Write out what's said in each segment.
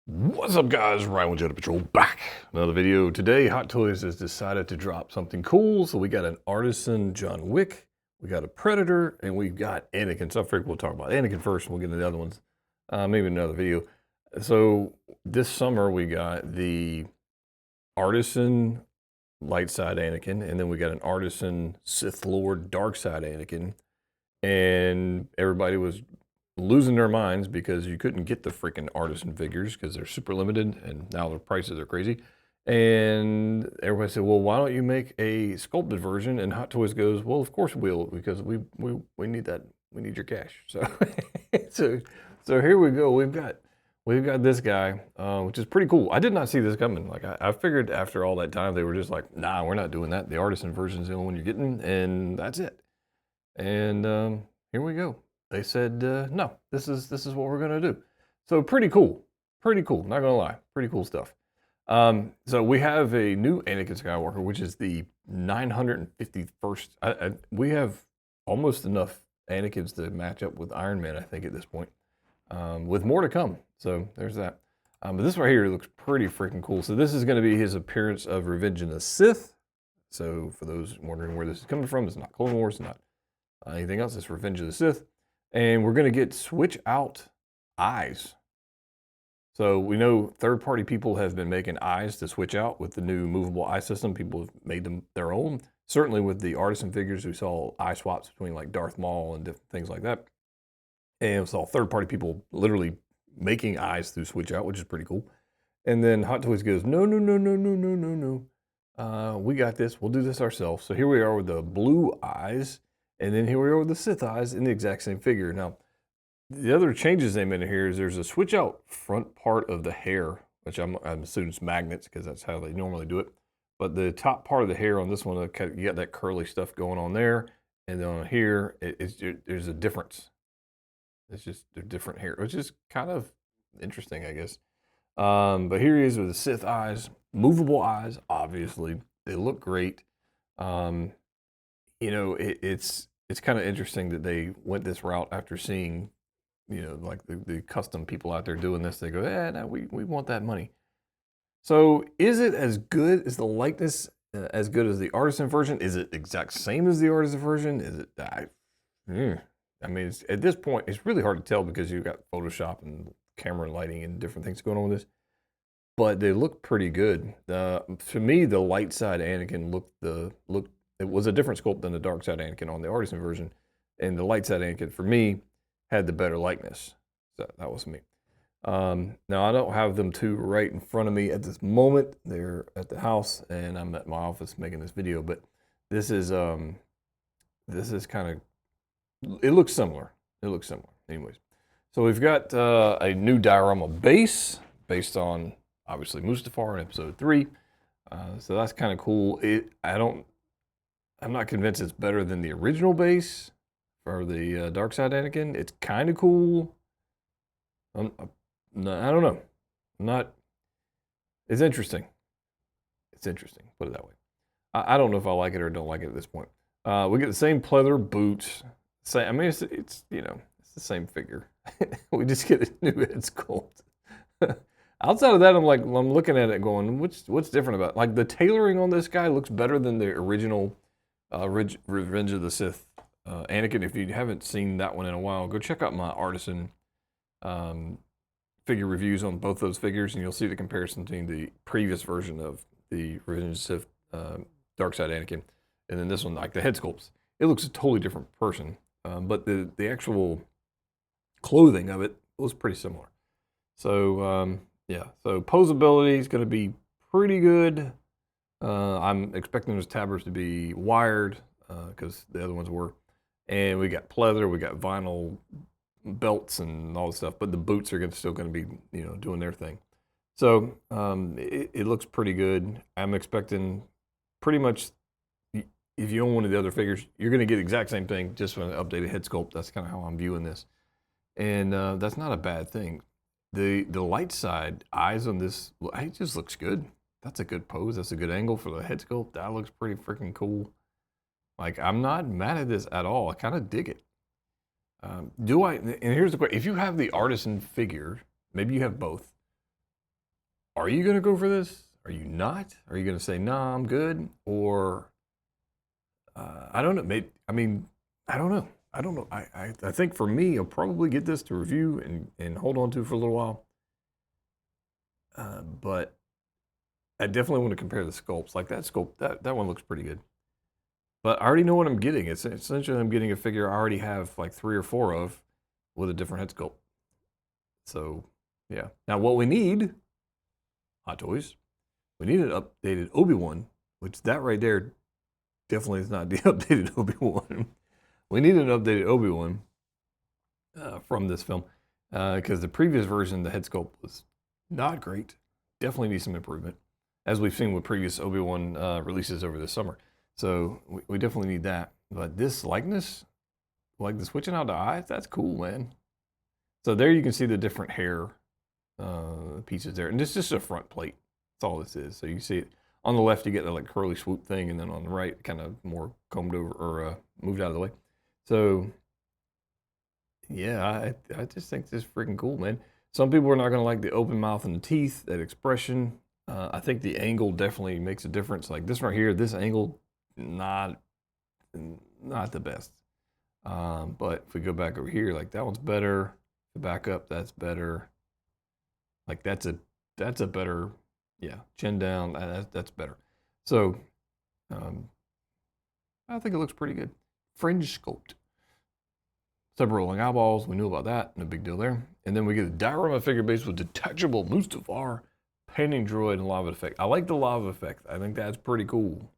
What's up, guys? Ryan with Jedi Patrol back. Another video. Today, Hot Toys has decided to drop something cool. So we got an Artisan John Wick, we got a Predator, and we've got Anakin. So I figured we'll talk about Anakin first, and we'll get into the other ones, maybe in another video. So this summer, we got the Artisan Light Side Anakin, and then we got an Artisan Sith Lord Dark Side Anakin. And everybody was losing their minds because you couldn't get the freaking Artisan figures because they're super limited, and now their prices are crazy. And everybody said, well, why don't you make a sculpted version? And Hot Toys goes, well, of course we'll, because we need that. We need your cash. So so here we go. We've got this guy, which is pretty cool. I did not see this coming. Like I figured after all that time, they were just like, nah, we're not doing that. The Artisan version is the only one you're getting, and that's it. And here we go. They said, no, this is what we're going to do. So pretty cool. Pretty cool. Not going to lie. Pretty cool stuff. So we have a new Anakin Skywalker, which is the 951st. We have almost enough Anakins to match up with Iron Man, I think, at this point, with more to come. So there's that. But this right here looks pretty freaking cool. So this is going to be his appearance of Revenge of the Sith. So for those wondering where this is coming from, it's not Clone Wars, it's not anything else. It's Revenge of the Sith. And we're going to get switch out eyes. So we know third-party people have been making eyes to switch out with the new movable eye system. People have made them their own. Certainly with the Artisan figures, we saw eye swaps between like Darth Maul and different things like that. And we saw third-party people literally making eyes through switch out, which is pretty cool. And then Hot Toys goes, no, no, no, no, no, no, no, no. We got this. We'll do this ourselves. So here we are with the blue eyes. And then here we are with the Sith eyes in the exact same figure. Now, the other changes they made in here is there's a switch out front part of the hair, which I'm assuming it's magnets because that's how they normally do it. But the top part of the hair on this one, you got that curly stuff going on there. And then on here, there's a difference. It's just they're different hair, which is kind of interesting, I guess. But here he is with the Sith eyes, movable eyes, obviously. They look great. You know, it's kind of interesting that they went this route after seeing, you know, like the custom people out there doing this. They go, no, we want that money. So is it as good as the likeness, as good as the Artisan version? Is it exact same as the Artisan version? Is it, I mean, at this point, it's really hard to tell because you've got Photoshop and camera lighting and different things going on with this. But they look pretty good. To me, the light side Anakin looked. It was a different sculpt than the dark side Anakin on the Artisan version. And the light side Anakin, for me, had the better likeness. So that was me. Now, I don't have them two right in front of me at this moment. They're at the house, and I'm at my office making this video. But this is kind of, it looks similar. It looks similar. Anyways, so we've got a new diorama base based on, obviously, Mustafar in Episode 3. So that's kind of cool. I'm not convinced it's better than the original base for the Dark Side Anakin. It's kind of cool. I don't know. It's interesting. It's interesting, put it that way. I don't know if I like it or don't like it at this point. We get the same pleather boots. I mean, it's you know, it's the same figure. We just get a new head sculpt. Outside of that, I'm looking at it going, what's different about it? Like the tailoring on this guy looks better than the original Revenge of the Sith Anakin. If you haven't seen that one in a while, go check out my Artisan figure reviews on both those figures, and you'll see the comparison between the previous version of the Revenge of the Sith Dark Side Anakin and then this one, like the head sculpts. It looks a totally different person, but the actual clothing of it was pretty similar. So yeah, so posability is going to be pretty good. I'm expecting those tabards to be wired because the other ones were. And we got pleather, we got vinyl belts and all this stuff, but the boots are still going to be, you know, doing their thing. So it looks pretty good. I'm expecting pretty much, if you own one of the other figures, you're going to get the exact same thing, just with an updated head sculpt. That's kind of how I'm viewing this. And that's not a bad thing. The light side eyes on this, it just looks good. That's a good pose. That's a good angle for the head sculpt. That looks pretty freaking cool. Like, I'm not mad at this at all. I kind of dig it. And here's the question. If you have the Artisan figure, maybe you have both, are you going to go for this? Are you not? Are you going to say, nah, I'm good? Or, I don't know. Maybe, I mean, I don't know. I don't know. I think for me, I'll probably get this to review and hold on to for a little while. But I definitely want to compare the sculpts. Like that sculpt, that one looks pretty good. But I already know what I'm getting. It's essentially I'm getting a figure I already have like 3 or 4 of with a different head sculpt. So, yeah. Now what we need, Hot Toys, we need an updated Obi-Wan, which that right there definitely is not the updated Obi-Wan. We need an updated Obi-Wan from this film because the previous version, the head sculpt was not great. Definitely needs some improvement, as we've seen with previous Obi-Wan releases over the summer. So we definitely need that. But this likeness, like the switching out the eyes, that's cool, man. So there you can see the different hair pieces there. And this is just a front plate. That's all this is. So you can see it. On the left, you get the like curly swoop thing, and then on the right, kind of more combed over or moved out of the way. So yeah, I just think this is freaking cool, man. Some people are not going to like the open mouth and the teeth, that expression. I think the angle definitely makes a difference. Like this right here, this angle, not the best. But if we go back over here, like that one's better. Back up, that's better. Like that's a better, yeah, chin down, that's better. So I think it looks pretty good. Fringe sculpt. Separate rolling eyeballs, we knew about that, no big deal there. And then we get a diorama figure base with detachable Mustafar, painting droid, and lava effect. I like the lava effect. I think that's pretty cool.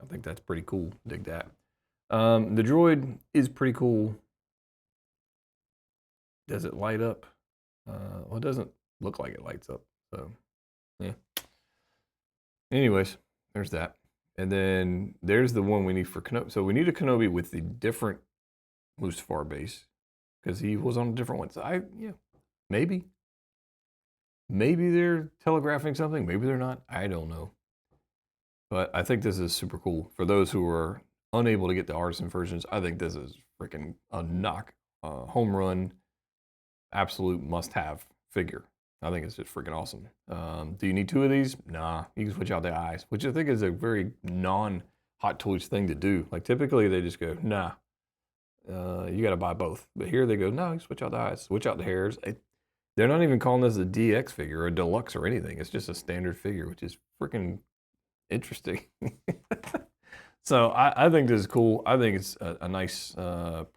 Dig that. The droid is pretty cool. Does it light up? Well, it doesn't look like it lights up. So, yeah. Anyways, there's that. And then there's the one we need for Kenobi. So we need a Kenobi with the different Mustafar base because he was on a different one. So yeah, maybe they're telegraphing something. Maybe they're not. I don't know. But I think this is super cool. For those who are unable to get the artisan versions, I think this is freaking a home run, absolute must-have figure. I think it's just freaking awesome. Do you need 2 of these? Nah, you can switch out the eyes, which I think is a very non-Hot Toys thing to do. Like typically they just go, nah, you got to buy both. But here they go, no, you switch out the eyes, switch out the hairs. They're not even calling this a DX figure or a deluxe or anything. It's just a standard figure, which is freaking interesting. So I think this is cool. I think it's a nice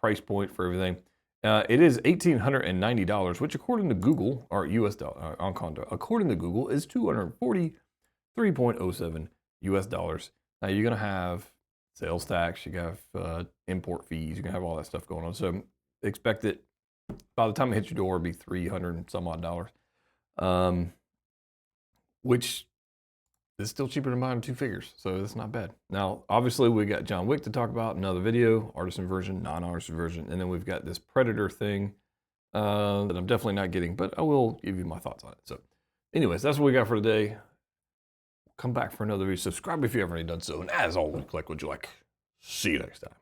price point for everything. It is $1,890, which according to Google, or US dollar, according to Google, is $243.07 US dollars. Now you're gonna have sales tax, you have import fees, you're gonna have all that stuff going on. So expect it by the time it hits your door, it'll be $300 and some odd dollars, which is still cheaper than buying 2 figures. So that's not bad. Now, obviously we got John Wick to talk about, another video, artisan version, non-artisan version. And then we've got this Predator thing that I'm definitely not getting, but I will give you my thoughts on it. So anyways, that's what we got for today. Come back for another video. Subscribe if you haven't already done so. And as always, like what you like. See you next time.